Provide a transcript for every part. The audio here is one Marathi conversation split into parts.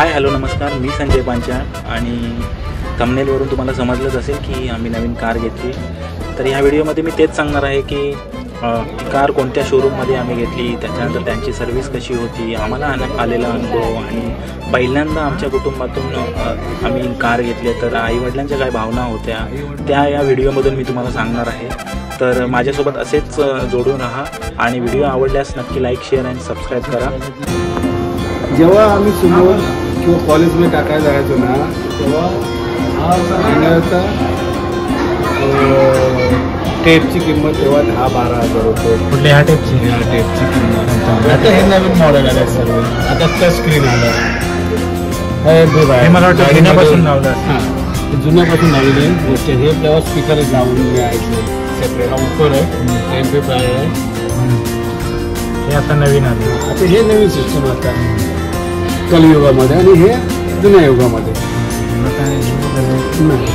हाय हॅलो नमस्कार, मी संजय पांचाळ आणि थंबनेलवरून तुम्हाला समजलंच असेल की आम्ही नवीन कार घेतली. तर ह्या व्हिडिओमध्ये मी तेच सांगणार आहे की कार कोणत्या शोरूममध्ये आम्ही घेतली, त्याच्यानंतर त्यांची सर्व्हिस कशी होती, आम्हाला आलेला अनुभव आणि पहिल्यांदा आमच्या कुटुंबातून आम्ही कार घेतली तर आईवडिलांच्या काय भावना होत्या त्या या व्हिडिओमधून मी तुम्हाला सांगणार आहे. तर माझ्यासोबत असेच जोडून राहा आणि व्हिडिओ आवडल्यास नक्की लाईक, शेअर आणि सबस्क्राईब करा. जेव्हा आम्ही समोर किंवा कॉलेजमध्ये टाकायला जायचो ना, तेव्हा महिन्याचा टेपची किंमत तेव्हा 10-12 हजार रुपये. कुठल्या ह्या टेपची? ह्या टेपची किंमत. आता हे नवीन मॉडेल आलं सर्व. आता टच स्क्रीन आलं. हे मला वाटतं जुन्यापासून लावलं. हां, जुन्यापासून नवीन आहे गोष्ट. हे तेव्हा स्पीकर लावून मिळायचे सेपरेट. आउटडोर आहे, एम्प्लिफायर आहे. हे आता नवीन आलं. आता हे नवीन सिस्टम आता कलियुगामध्ये आणि हे जुन्या युगामध्ये.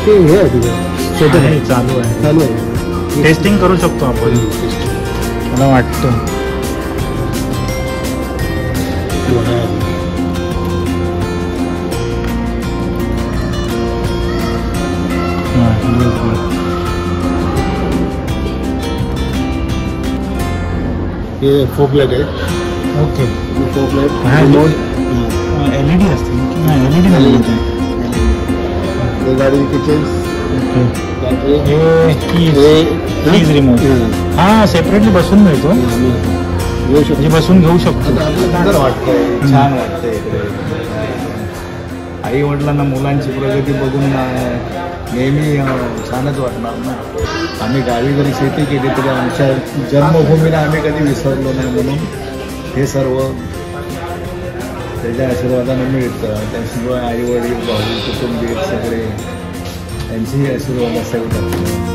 ते हे आहे तुझं छोटं आहे, चालू आहे. चालू आहे. टेस्टिंग करू शकतो आपण, मला वाटतं. हे फोकलाईट आहे. ओके, फोकलाईट LED असते. LED नाही, हे गाडी किचन. Keys remote. हां, सेपरेटली बसून मिळतो, म्हणजे बसून घेऊ शकतो. वाटतंय, छान वाटतंय. आई वडिलांना मुलांची प्रगती बघून नेहमी छानच वाटणार ना. आम्ही गावी जरी शेती केली तरी आमच्या जन्मभूमीला आम्ही कधी विसरलो नाही. म्हणून हे सर्व त्याच्या आशीर्वादाने मिळतं. त्याशिवाय आई वडील, भाऊ, कुटुंबीय सगळे त्यांचीही आशीर्वाद असावे.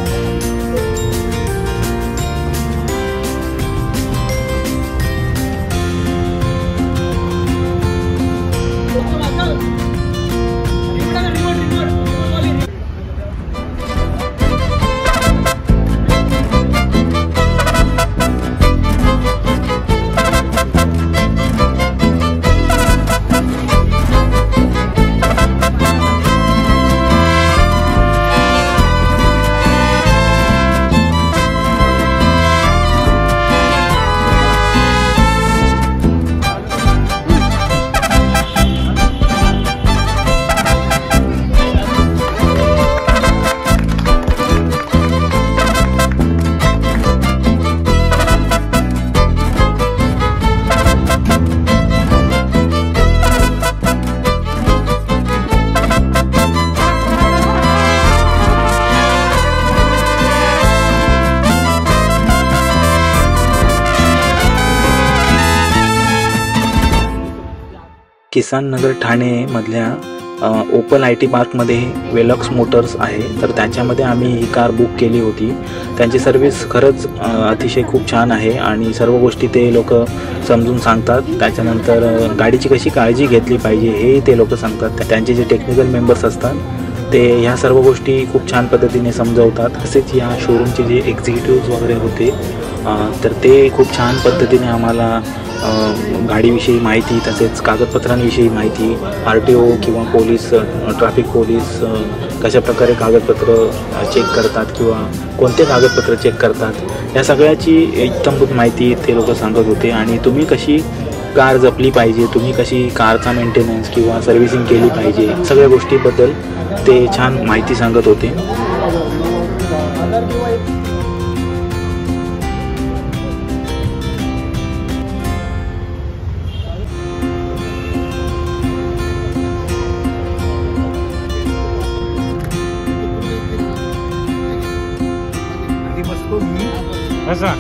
किसान नगर ठाणे मधल्या ओपल IT पार्कमध्ये वेलॉक्स मोटर्स आहे. तर त्याच्यामध्ये आम्ही ही कार बुक केली होती. त्यांची सर्विस खरंच अतिशय खूप छान आहे आणि सर्व गोष्टी ते लोक समजून सांगतात. त्याच्यानंतर गाडीची कशी काळजी घेतली पाहिजे हे ते लोक सांगतात. त्यांचे जे टेक्निकल मेंबर्स असतात ते ह्या सर्व गोष्टी खूप छान पद्धतीने समजवतात. तसेच या शोरूमचे जे एक्झिक्युटिव्ह वगैरे होते तर ते खूप छान पद्धतीने आम्हाला गाडीविषयी माहिती, तसेच कागदपत्रांविषयी माहिती, RTO किंवा पोलीस, ट्रॅफिक पोलीस कशाप्रकारे कागदपत्र चेक करतात किंवा कोणते कागदपत्र चेक करतात या सगळ्याची इत्थंभूत माहिती ते लोक सांगत होते. आणि तुम्ही कशी कार जपली पाहिजे, तुम्ही कशी कारचा मेंटेनन्स किंवा सर्व्हिसिंग केली पाहिजे, सगळ्या गोष्टीबद्दल ते छान माहिती सांगत होते. असा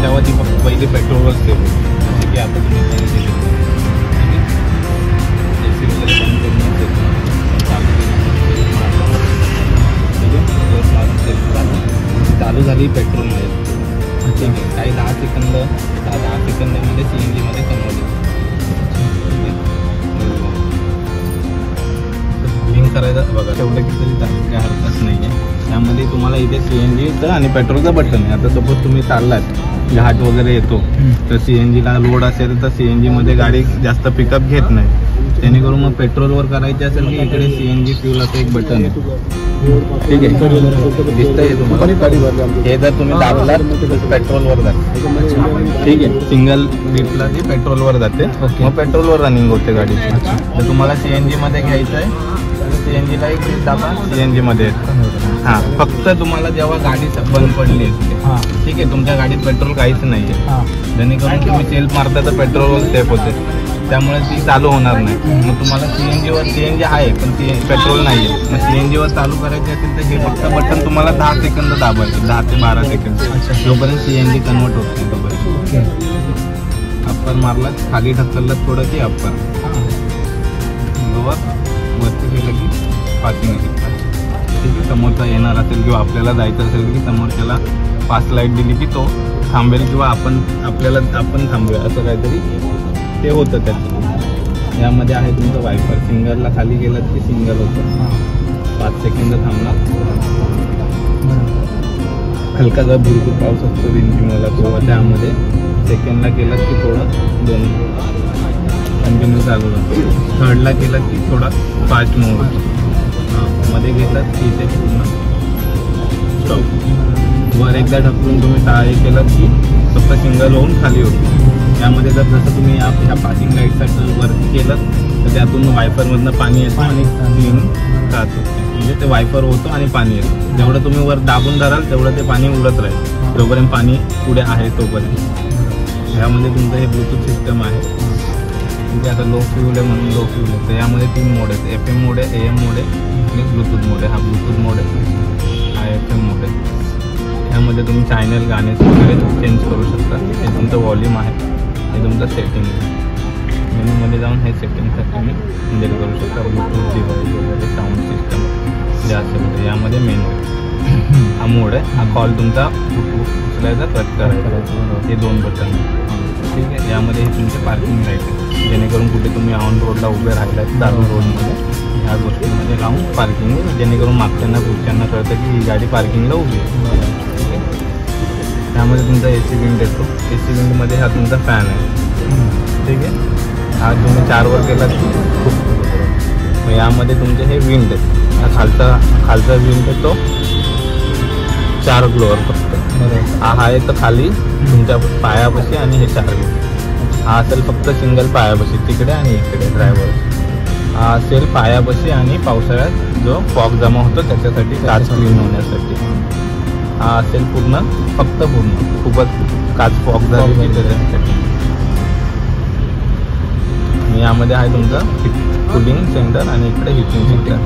तेव्हा ती फक्त पहिले पेट्रोलच देऊ की आता तुम्ही चालू झाली पेट्रोल ठीक आहे. काही 10 सेकंदमध्ये CNG मध्ये कन्वर्ट होते. बघा तेवढं किती चालेल, काय हरकत नाही आहे. त्यामध्ये तुम्हाला इथे CNGचं आणि पेट्रोलचं बटन आहे. आता सपोज तुम्ही चाललात घाट वगैरे येतो तर CNGला लोड असेल तर CNGमध्ये गाडी जास्त पिकअप घेत नाही. जेणेकरून मग पेट्रोलवर करायचे असेल की इकडे CNG फ्यूल असं एक बटन आहे. ठीक आहे, दिसतंय तुम्हाला. हे जर तुम्ही दाबलात तर पेट्रोलवर जाते. ठीक आहे, सिंगल डिपला ती पेट्रोलवर जाते. मग पेट्रोलवर रनिंग होते गाडी. तर तुम्हाला CNG मध्ये घ्यायचं आहे तर CNGला एक डिप दाबा, CNG मध्ये येतं. हां, फक्त तुम्हाला जेव्हा गाडी बंद पडली असते, ठीक आहे, तुमच्या गाडीत पेट्रोल काहीच नाही आहे, जेणेकरून तुम्ही सेल्फ मारता तर पेट्रोलवर सेफ होते, त्यामुळे ती चालू होणार नाही. मग तुम्हाला CNG आहे पण पेट्रोल नाही आहे. मग CNGवर चालू करायची असेल तर हे फक्त बटन तुम्हाला 10 सेकंद दाबायचं, 10 ते 12 सेकंद, जोपर्यंत CNG कन्वर्ट होत नाही तोपर्यंत. अप्पर मारला, खाली ढकललं थोडं की अप्पर, वरती गेलं की पासिंग आहे. ठीक आहे, समोरचा येणार असेल किंवा आपल्याला जायचं असेल की समोरच्याला पास लाईट दिली की तो थांबेल किंवा आपण थांबूया असं काहीतरी ते होतं त्याचं. यामध्ये आहे तुमचं वायपर. सिंगलला खाली गेलात की सिंगल होतं, 5 सेकंद थांबणार. हलका जर भरपूर पाऊस असतो रिमझिमला किंवा त्यामध्ये सेकंडला केलात की थोडं 2 कंटिन्यू चालू होतं. थर्डला केलात की थोडा फास्ट मूव होतो. मध्ये घेतलात की ते पूर्ण स्टॉप. वर एकदा ढकलून तुम्ही टाळे केलात की फक्त सिंगल होऊन खाली होतो. यामध्ये जर जसं तुम्ही ह्या पासिंग लाईटसाठी वरती केलं तर त्यातून वायपरमधनं पाणी येतं आणि क्लीन राहतो. म्हणजे ते वायपर होतो आणि पाणी येतं. जेवढं तुम्ही वर दाबून धराल तेवढं ते पाणी उडत राहील, जोपर्यंत पाणी पुढे आहे तोपर्यंत. ह्यामध्ये तुमचं हे ब्लूटूथ सिस्टम आहे. म्हणजे आता लो फ्यूल आहे म्हणून लो फ्यूल आहे. तर यामध्ये 3 मोड आहेत, FM मोड आहे, AM मोड आहे आणि ब्लूटूथ मोड आहे. हा ब्लूटूथ मोड आहे, हा FM मोड आहे. ह्यामध्ये तुम्ही चॅनल गाणे वगैरे चेंज करू शकता. हे तुमचं व्हॉल्यूम आहे, हे तुमचं सेटिंग आहे. मेनूमध्ये जाऊन हे सेटिंगसाठी तुम्ही इंडिट करू शकता. ब्लूटूथ डिव्हाइस वगैरे साऊंड सिस्टम जे असेल यामध्ये मेनू आहे. हा मोड आहे. हा कॉल तुमचा उचलायचा, कट करायचा, हे 2 बटन आहे. ठीक आहे, यामध्ये हे तुमचे पार्किंग लाईट आहे, जेणेकरून कुठे तुम्ही ऑन रोडला उभे राहिलात दारू रोडमध्ये ह्या गोष्टीमध्ये लावून पार्किंग, जेणेकरून मागच्यांना पुढच्यांना कळतं की ही गाडी पार्किंगला उभी आहे. त्यामध्ये तुमचा AC विंड येतो. AC विंडमध्ये हा तुमचा फॅन आहे. ठीक आहे, हा तुम्ही 4वर केला की खूप. यामध्ये तुमचे हे विंड आहे. हा खालचा विंड येतो 4 फ्लोअर फक्त. हा आहे तर खाली तुमच्या पायापाशी आणि हे 4 विंड. हा असेल फक्त सिंगल पायापाशी तिकडे आणि इकडे ड्रायव्हर. हा असेल पायापाशी आणि पावसाळ्यात जो फॉग जमा होतो त्याच्यासाठी, काच क्लीन होण्यासाठी. हा असेल फक्त पूर्ण खूपच काच फॉग झाली की त्याच्यासाठी. यामध्ये आहे तुमचं कूलिंग सेंटर आणि इकडे हिटिंग सेंटर.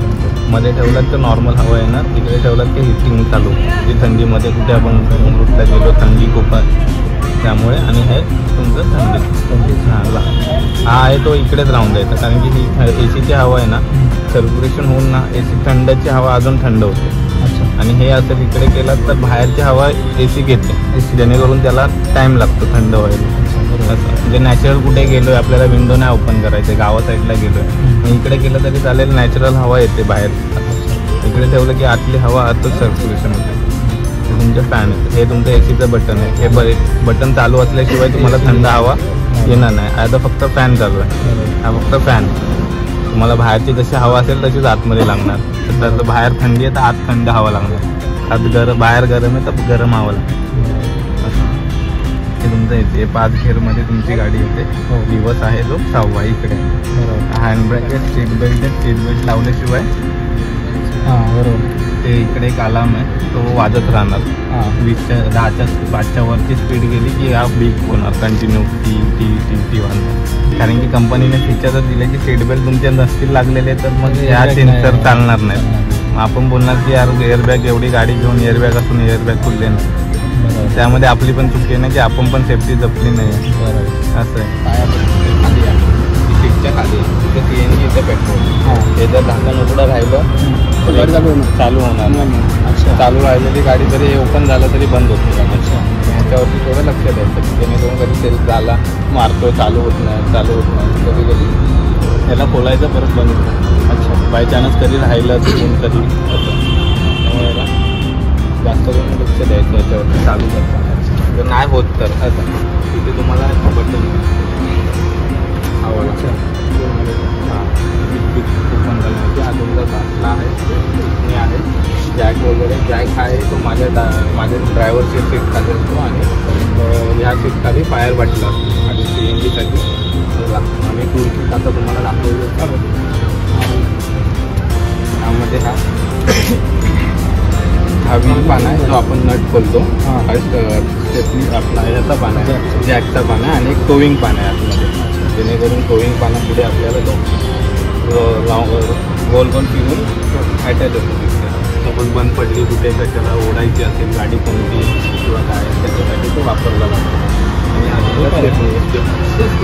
मध्ये ठेवलात तर नॉर्मल हवा येणार, इकडे ठेवलात की हिटिंग चालू, की थंडीमध्ये कुठे आपण रूटला गेलो, थंडी खूप आहे त्यामुळे. आणि हे तुमचं थंडी हा आहे तो इकडेच राहून जायचं, कारण की ही AC हवा आहे ना, सर्क्युलेशन होऊन ना थंडची हवा अजून थंड होते. आणि हे असं इकडे केलं तर बाहेरची हवा AC घेते, जेणेकरून त्याला टाईम लागतो थंड व्हायला. असं म्हणजे नॅचरल कुठे गेलोय, आपल्याला विंडो नाही ओपन करायचं, गावा साईडला गेलोय, मग इकडे केलं तरी चालेल, नॅचरल हवा येते बाहेर. इकडे ठेवलं की आतली हवा आतच सर्क्युलेशन होते. हे तुमचं फॅन आहे, हे तुमचं ACचं बटन आहे. हे बटन चालू असल्याशिवाय तुम्हाला थंड हवा येणार नाही. आता फक्त फॅन चालू आहे, हा फक्त फॅन. तुम्हाला बाहेरची जशी हवा असेल तशीच आतमध्ये लागणार. तर बाहेर थंडी आहे तर आत थंड हवा लागणार, आत बाहेर गरम आहे तर गरम हवा लागणार. हे तुमचं येते 5 गेअरमध्ये तुमची गाडी येते. दिवस आहे जो 6वा इकडे. हँडब्रेक आहे, सीट बेल्ट आहे, सीट बेल्ट लावल्याशिवाय बरोबर ते इकडे एक अलार्म आहे तो वाजत राहणार. 10च्या वरची स्पीड गेली की हा बीप होणार कंटिन्यू टी वाजणार. कारण की कंपनीने फीचरच दिले की सीट बेल्ट तुमच्या नसतील लागलेले तर मग ह्या सेन्सर चालणार नाहीत. आपण बोलणार की यार एअरबॅग, एवढी गाडी घेऊन एअरबॅग असून एअरबॅग खुलले नाही. त्यामध्ये आपली पण चुकी आहे ना की आपण पण सेफ्टी जपली नाही. असं आहे. सीटच्या खाली तिथे CNG इथे पेट्रोल. हे जर झाकण उघडं राहिलं चालू होणार. चालू राहिलेली गाडी जरी ओपन झालं तरी बंद होते. ह्याच्यावरती थोडं लक्ष द्यायचं की जेणेकरून कधी सेल्फ झाला मारतो, चालू होत नाही. कधी कधी त्याला खोलायचं परत बंद होतं. अच्छा, बाय चान्स कधी राहिलं चुकून कधी असं, त्यामुळे याला जास्त करून लक्ष द्यायचं याच्यावर चालू करताना. जर नाही होत तर असं तिथे तुम्हाला बटन आवडतं. हां, ओपन करण्याची हा तुमचा दाखला आहे, मी आहे. जॅक वगैरे, जॅक आहे तो माझ्या ड्रायव्हरची सीट खाली असतो आणि ह्या सीट खाली फायर बाटला असतो आणि CNGसाठी आम्ही टूल किट आता तुम्हाला दाखवलं. त्यामध्ये हा व्हील पान आहे जो आपण नट खोलतो, आपला ह्याचा पान आहे, जॅकचा पान आहे आणि एक टोविंग पान आहे आतमध्ये, जेणेकरून टोविंग पानापुढे आपल्याला तो गोल गोल फिरून अटॅच होतो. सपोज बंद पडली कुठे कशाला ओढायची असेल गाडी कोणती किंवा काय, त्याच्यासाठी तो वापरला जातो.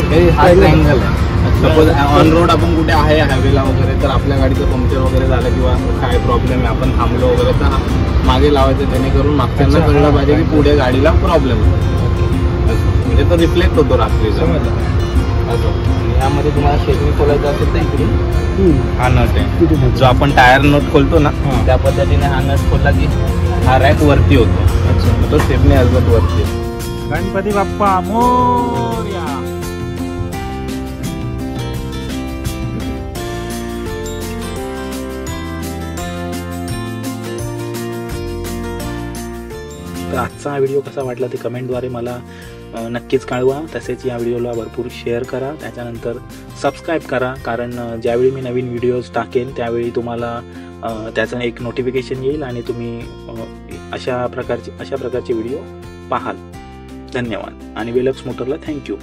आणि हा अँगल आहे. सपोज ऑन रोड आपण कुठे आहे हायवेला वगैरे, तर आपल्या गाडीचं पंक्चर वगैरे झालं किंवा काय प्रॉब्लेम आहे, आपण थांबलो वगैरे, तर मागे लावायचं, जेणेकरून मागच्यांना कळलं पाहिजे की पुढे गाडीला प्रॉब्लेम होतो. म्हणजे तो रिफ्लेक्ट होतो रात्रीचा असं. यामध्ये तुम्हाला शेगडी खोलायचं असेल तर इकडून हा नट आहे, जो आपण टायर नट खोलतो ना, त्या पद्धतीने हा नट खोलला की हा रॅक वरती होतो. अच्छा, तो सेफने अलबत वरती. गणपती बाप्पा मोरया. तर आजचा हा व्हिडिओ कसा वाटला ते कमेंटद्वारे मला नक्कीच कळवा. तसेच या व्हिडिओला भरपूर शेअर करा, त्याच्यानंतर सबस्क्राईब करा, कारण ज्यावेळी मी नवीन व्हिडिओज टाकेन त्यावेळी तुम्हाला त्याचं एक नोटिफिकेशन येईल आणि तुम्ही अशा प्रकारचे व्हिडिओ पाहाल. धन्यवाद आणि वेलक्स मोटरला थँक्यू.